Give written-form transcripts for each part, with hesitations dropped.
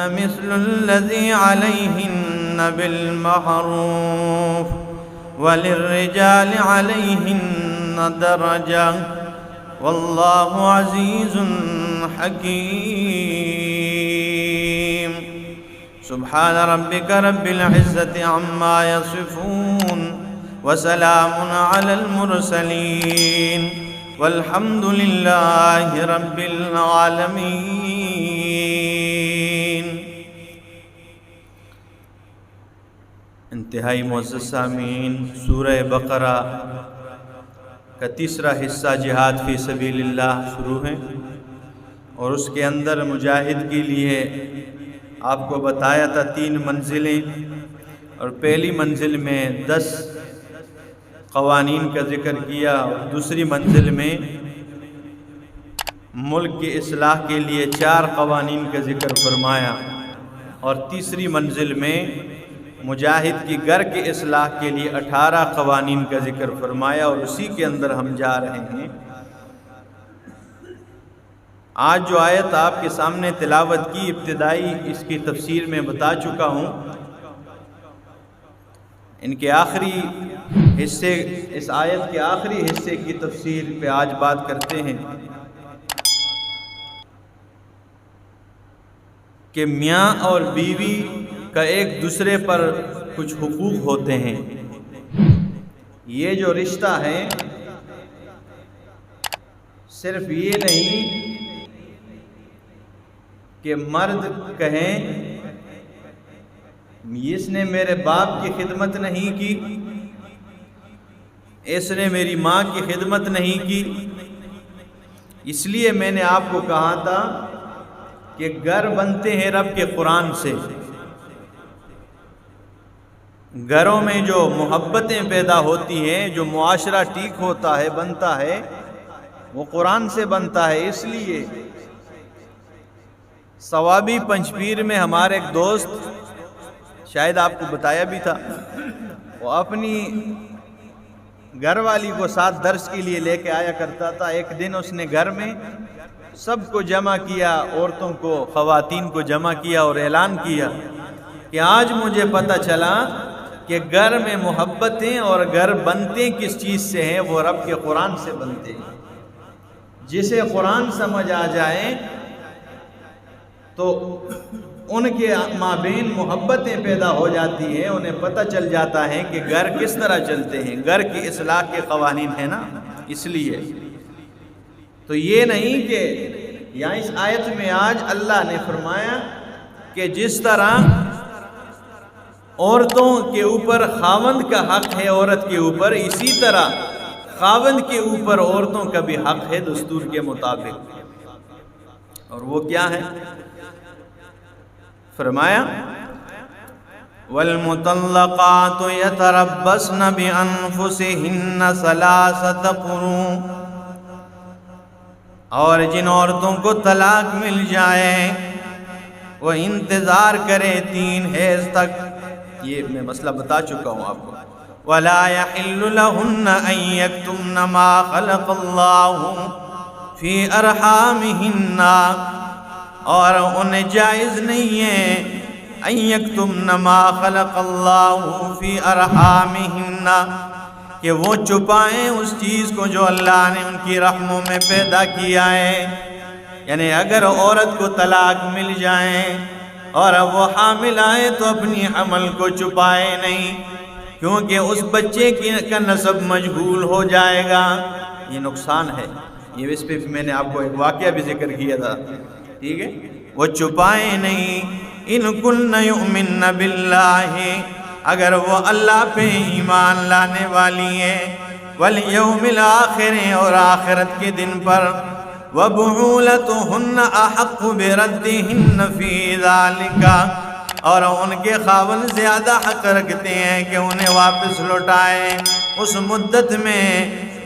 مثل الذي عليهن بالمعروف وللرجال عليهن درجة والله عزيز حكيم سبحان ربك رب العزة عما يصفون وسلام على المرسلين والحمد لله رب العالمين۔ انتہائی معزز سامعین، سورہ بقرہ کا تیسرا حصہ جہاد فی سبیل اللہ شروع ہے، اور اس کے اندر مجاہد کے لیے آپ کو بتایا تھا 3 منزلیں، اور پہلی منزل میں 10 قوانین کا ذکر کیا، اور دوسری منزل میں ملک کی اصلاح کے لیے 4 قوانین کا ذکر فرمایا، اور تیسری منزل میں مجاہد کی گھر کی اصلاح کے لیے 18 قوانین کا ذکر فرمایا، اور اسی کے اندر ہم جا رہے ہیں۔ آج جو آیت آپ کے سامنے تلاوت کی، ابتدائی اس کی تفسیر میں بتا چکا ہوں، ان کے آخری حصے، اس آیت کے آخری حصے کی تفسیر پہ آج بات کرتے ہیں کہ میاں اور بیوی کا ایک دوسرے پر کچھ حقوق ہوتے ہیں۔ یہ جو رشتہ ہے صرف یہ نہیں کہ مرد کہیں اس نے میرے باپ کی خدمت نہیں کی، اس نے میری ماں کی خدمت نہیں کی، اس لیے میں نے آپ کو کہا تھا کہ گھر بنتے ہیں رب کے قرآن سے۔ گھروں میں جو محبتیں پیدا ہوتی ہیں، جو معاشرہ ٹھیک ہوتا ہے، بنتا ہے، وہ قرآن سے بنتا ہے۔ اس لیے ثوابی پنجپیر میں ہمارے ایک دوست، شاید آپ کو بتایا بھی تھا، وہ اپنی گھر والی کو ساتھ درس کے لیے لے کے آیا کرتا تھا۔ ایک دن اس نے گھر میں سب کو جمع کیا، عورتوں کو، خواتین کو جمع کیا اور اعلان کیا کہ آج مجھے پتہ چلا کہ گھر میں محبتیں اور گھر بنتے کس چیز سے ہیں، وہ رب کے قرآن سے بنتے ہیں۔ جسے قرآن سمجھ آ جائے تو ان کے مابین محبتیں پیدا ہو جاتی ہیں، انہیں پتہ چل جاتا ہے کہ گھر کس طرح چلتے ہیں، گھر کی اصلاح کے قوانین ہیں نا۔ اس لیے تو یہ نہیں کہ یہاں اس آیت میں آج اللہ نے فرمایا کہ جس طرح عورتوں کے اوپر خاوند کا حق ہے عورت کے اوپر، اسی طرح خاوند کے اوپر عورتوں کا بھی حق ہے دستور کے مطابق۔ اور وہ کیا ہے؟ فرمایا وَالْمُطَلَّقَاتُ يَتَرَبَّصْنَ بِأَنفُسِهِنَّ ثَلَاثَةَ قُرُوءٍ، اور جن عورتوں کو طلاق مل جائے وہ انتظار کرے 3 حیض تک۔ یہ میں مسئلہ بتا چکا ہوں آپ کو۔ وَلَا يَحِلُّ لَهُنَّ أَن يَكْتُمْنَ مَا خَلَقَ اللَّهُ فِي أَرْحَامِهِنَّ، اور انہیں جائز نہیں ہے أَن يَكْتُمْنَ مَا خَلَقَ اللَّهُ فِي أَرْحَامِهِنَّ، کہ وہ چھپائیں اس چیز کو جو اللہ نے ان کی رحموں میں پیدا کیا ہے۔ یعنی اگر عورت کو طلاق مل جائے اور اب وہ حامل آئے تو اپنی حمل کو چھپائے نہیں، کیونکہ اس بچے کا نسب مجہول ہو جائے گا۔ یہ نقصان ہے۔ یہ اس پہ میں نے آپ کو ایک واقعہ بھی ذکر کیا تھا، ٹھیک ہے؟ وہ چھپائے نہیں۔ ان کن یؤمن باللہ، اگر وہ اللہ پہ ایمان لانے والی ہیں، والیوم الآخر، اور آخرت کے دن پر، وَبُعُولَتُهُنَّ أَحَقُّ بِرَدِّهِنَّ فِي ذَلِكَ، اور ان کے خاوند زیادہ حق رکھتے ہیں کہ انہیں واپس لوٹائیں اس مدت میں۔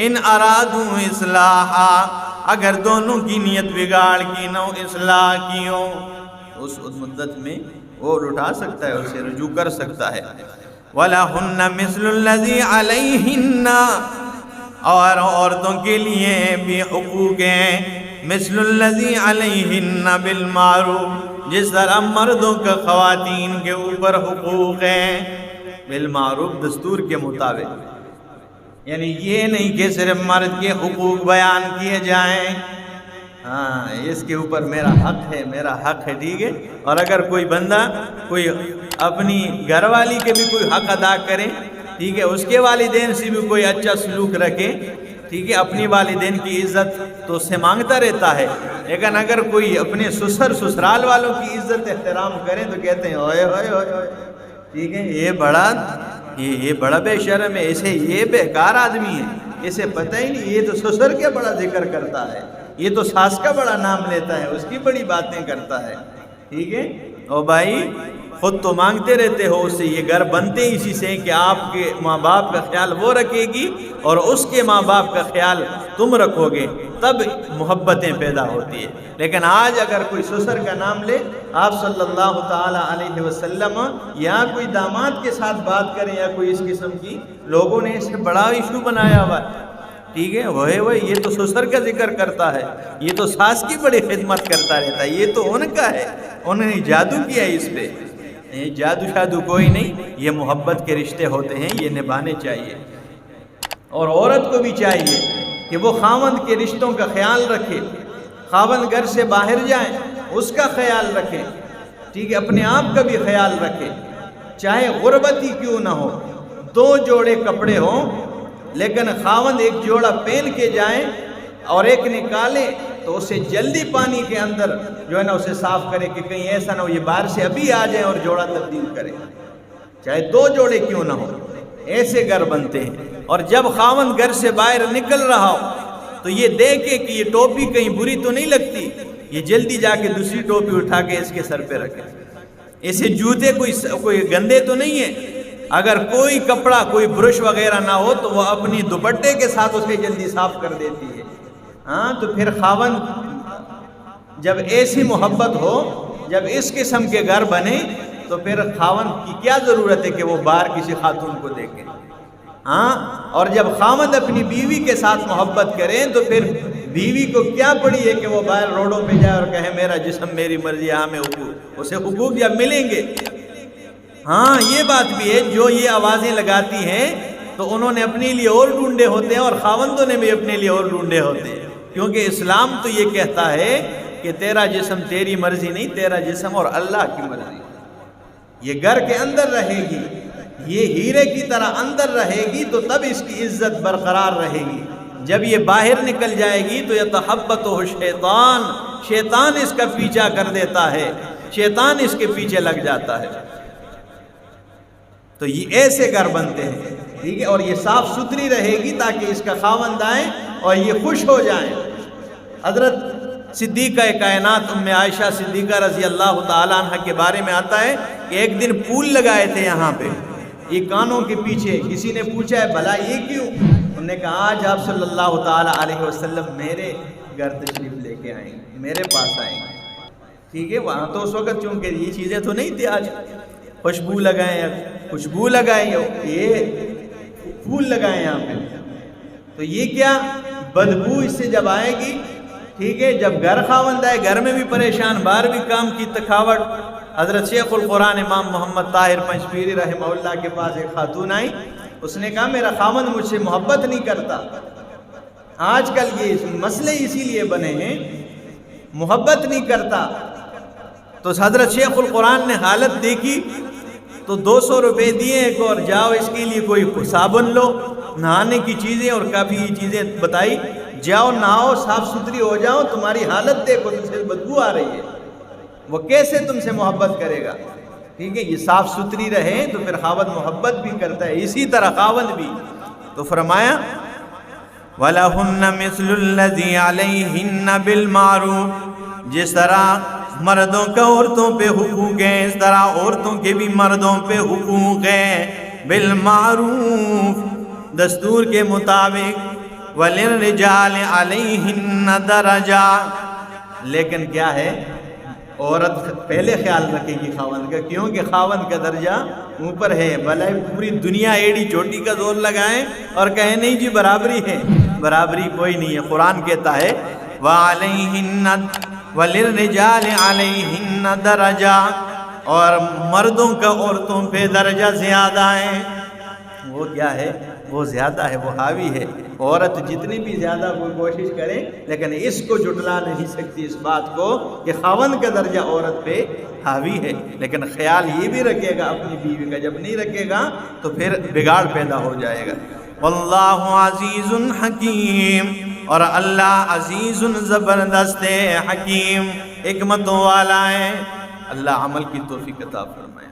ان ارادو اصلاحا، اگر دونوں کی نیت بگاڑ کی نہ اصلاح کی ہو، اس مدت میں وہ لوٹا سکتا ہے، اسے رجوع کر سکتا ہے۔ وَلَهُنَّ مِثْلُ الَّذِي عَلَيْهِنَّ، اور عورتوں کے لیے بھی حقوق ہیں، مثل الذی علیہن بالمعروف، جس طرح مردوں کا خواتین کے اوپر حقوق ہیں بالمعروف دستور کے مطابق، یعنی یہ نہیں کہ صرف مرد کے حقوق بیان کیے جائیں، ہاں اس کے اوپر میرا حق ہے، میرا حق ہے، ٹھیک ہے، اور اگر کوئی بندہ کوئی اپنی گھر والی کے بھی کوئی حق ادا کرے، ٹھیک ہے، اس کے والدین سے بھی کوئی اچھا سلوک رکھے، ٹھیک ہے، اپنی والدین کی عزت تو اس سے مانگتا رہتا ہے، لیکن اگر کوئی اپنے سسرال والوں کی عزت احترام کرے تو کہتے ہیں اوئے ہوئے ہوئے ہوئے، ٹھیک ہے، یہ بڑا بے شرم ہے، اسے یہ بیکار آدمی ہے، اسے پتہ ہی نہیں، یہ تو سسر کے بڑا ذکر کرتا ہے، یہ تو ساس کا بڑا نام لیتا ہے، اس کی بڑی باتیں کرتا ہے، ٹھیک ہے۔ اور بھائی خود تو مانگتے رہتے ہو اس سے، یہ گھر بنتے اسی سے کہ آپ کے ماں باپ کا خیال وہ رکھے گی اور اس کے ماں باپ کا خیال تم رکھو گے، تب محبتیں پیدا ہوتی ہے۔ لیکن آج اگر کوئی سسر کا نام لے، آپ صلی اللہ تعالی علیہ وسلم یا کوئی داماد کے ساتھ بات کریں یا کوئی اس قسم کی، لوگوں نے اسے بڑا ایشو بنایا ہوا ہے، ٹھیک ہے، وہ یہ تو سسر کا ذکر کرتا ہے، یہ تو ساس کی بڑی خدمت کرتا رہتا ہے، یہ تو ان کا ہے، انہوں نے جادو کیا اس پہ۔ جادو شادو کوئی نہیں، یہ محبت کے رشتے ہوتے ہیں، یہ نبھانے چاہیے۔ اور عورت کو بھی چاہیے کہ وہ خاوند کے رشتوں کا خیال رکھے، خاوند گھر سے باہر جائیں اس کا خیال رکھے، ٹھیک ہے، اپنے آپ کا بھی خیال رکھے، چاہے غربت ہی کیوں نہ ہو، 2 جوڑے کپڑے ہوں لیکن خاوند ایک جوڑا پہن کے جائیں اور ایک نکالے تو اسے جلدی پانی کے اندر جو ہے نا اسے صاف کرے کہ کہیں ایسا نہ ہو یہ باہر سے ابھی آ جائیں اور جوڑا تبدیل کرے، چاہے 2 جوڑے کیوں نہ ہو، ایسے گھر بنتے ہیں۔ اور جب خاوند گھر سے باہر نکل رہا ہو تو یہ دیکھے کہ یہ ٹوپی کہیں بری تو نہیں لگتی، یہ جلدی جا کے دوسری ٹوپی اٹھا کے اس کے سر پہ رکھے، ایسے جوتے کوئی گندے تو نہیں ہیں، اگر کوئی کپڑا کوئی برش وغیرہ نہ ہو تو وہ اپنی دوپٹے کے ساتھ اسے جلدی صاف کر دیتی ہے۔ ہاں تو پھر خاوند جب ایسی محبت ہو، جب اس قسم کے گھر بنے تو پھر خاوند کی کیا ضرورت ہے کہ وہ باہر کسی خاتون کو دیکھے۔ ہاں اور جب خاوند اپنی بیوی کے ساتھ محبت کریں تو پھر بیوی کو کیا پڑی ہے کہ وہ باہر روڈوں پہ جائے اور کہے میرا جسم میری مرضی، ہمیں حقوق، اسے حقوق جب ملیں گے۔ ہاں یہ بات بھی ہے، جو یہ آوازیں لگاتی ہیں تو انہوں نے اپنے لیے اور ڈھونڈے ہوتے ہیں اور خاوندوں نے بھی اپنے لیے اور ڈھونڈے ہوتے ہیں، کیونکہ اسلام تو یہ کہتا ہے کہ تیرا جسم تیری مرضی نہیں، تیرا جسم اور اللہ کی مرضی، یہ گھر کے اندر رہے گی، یہ ہیرے کی طرح اندر رہے گی تو تب اس کی عزت برقرار رہے گی، جب یہ باہر نکل جائے گی تو یتحبطہ الشیطان، شیطان اس کا پیچھا کر دیتا ہے، شیطان اس کے پیچھے لگ جاتا ہے۔ تو یہ ایسے گھر بنتے ہیں، ٹھیک ہے، اور یہ صاف ستھری رہے گی تاکہ اس کا خاوند آئے اور یہ خوش ہو جائیں۔ حضرت صدیقہ کائنات ام عائشہ صدیقہ رضی اللہ تعالیٰ عنہ کے بارے میں آتا ہے کہ ایک دن پھول لگائے تھے یہاں پہ، یہ کانوں کے پیچھے، کسی نے پوچھا ہے بھلا یہ کیوں؟ انہوں نے کہا آج آپ صلی اللہ تعالیٰ علیہ وسلم میرے گھر تشریف لے کے آئیں گے، میرے پاس آئیں گے، ٹھیک ہے، وہاں تو اس وقت چونکہ یہ چیزیں تو نہیں تھی، آج خوشبو لگائیں، خوشبو لگائیں، یہ پھول لگائیں یہاں پہ، تو یہ کیا بدبو اس سے جب آئے گی، ٹھیک ہے، جب گھر خاوند آئے گھر میں بھی پریشان، باہر بھی کام کی تھکاوٹ۔ حضرت شیخ القرآن امام محمد طاہر پنجپیری رحمہ اللہ کے پاس ایک خاتون آئی، اس نے کہا میرا خاوند مجھ سے محبت نہیں کرتا۔ آج کل یہ مسئلے اسی لیے بنے ہیں، محبت نہیں کرتا۔ تو حضرت شیخ القرآن نے حالت دیکھی تو 200 روپے دیے ایک اور جاؤ اس کے لیے کوئی صابن لو، نہانے کی چیزیں اور کافی چیزیں بتائی، جاؤ نہاؤ صاف ستھری ہو جاؤ، تمہاری حالت دیکھو تم سے بدبو آ رہی ہے، وہ کیسے تم سے محبت کرے گا؟ ٹھیک ہے، یہ صاف ستھری رہے تو پھر خاوند محبت بھی کرتا ہے، اسی طرح خاوند بھی۔ تو فرمایا وَلَهُنَّ مِثْلُ الَّذِي عَلَيْهِنَّ بِالْمَعْرُوفِ، جس طرح مردوں کا عورتوں پہ حقوق ہیں اس طرح عورتوں کے بھی مردوں پہ حقوق ہیں، بالمعروف، دستور کے مطابق، وَلِلرِّجَالِ عَلَيْهِنَّ دَرَجَةٌ، لیکن کیا ہے عورت پہلے خیال رکھے گی خاوند کا، کیونکہ خاوند کا درجہ اوپر ہے، بھلے پوری دنیا ایڑی چوٹی کا زور لگائیں اور کہیں نہیں جی برابری ہے، برابری کوئی نہیں ہے۔ قرآن کہتا ہے وَعَلَيْهِنَّ وَلِلرِّجَالِ عَلَيْهِنَّ دَرَجَةٌ، اور مردوں کا عورتوں پہ درجہ زیادہ ہے۔ وہ کیا ہے؟ وہ زیادہ ہے، وہ حاوی ہے۔ عورت جتنی بھی زیادہ کوئی کوشش کرے لیکن اس کو جھٹلا نہیں سکتی، اس بات کو کہ خاوند کا درجہ عورت پہ حاوی ہے، لیکن خیال یہ بھی رکھے گا اپنی بیوی کا، جب نہیں رکھے گا تو پھر بگاڑ پیدا ہو جائے گا۔ واللہ عزیز حکیم، اور اللہ عزیز زبردست حکیم، حکمتوں والا ہے۔ اللہ عمل کی توفیق عطا فرمائے۔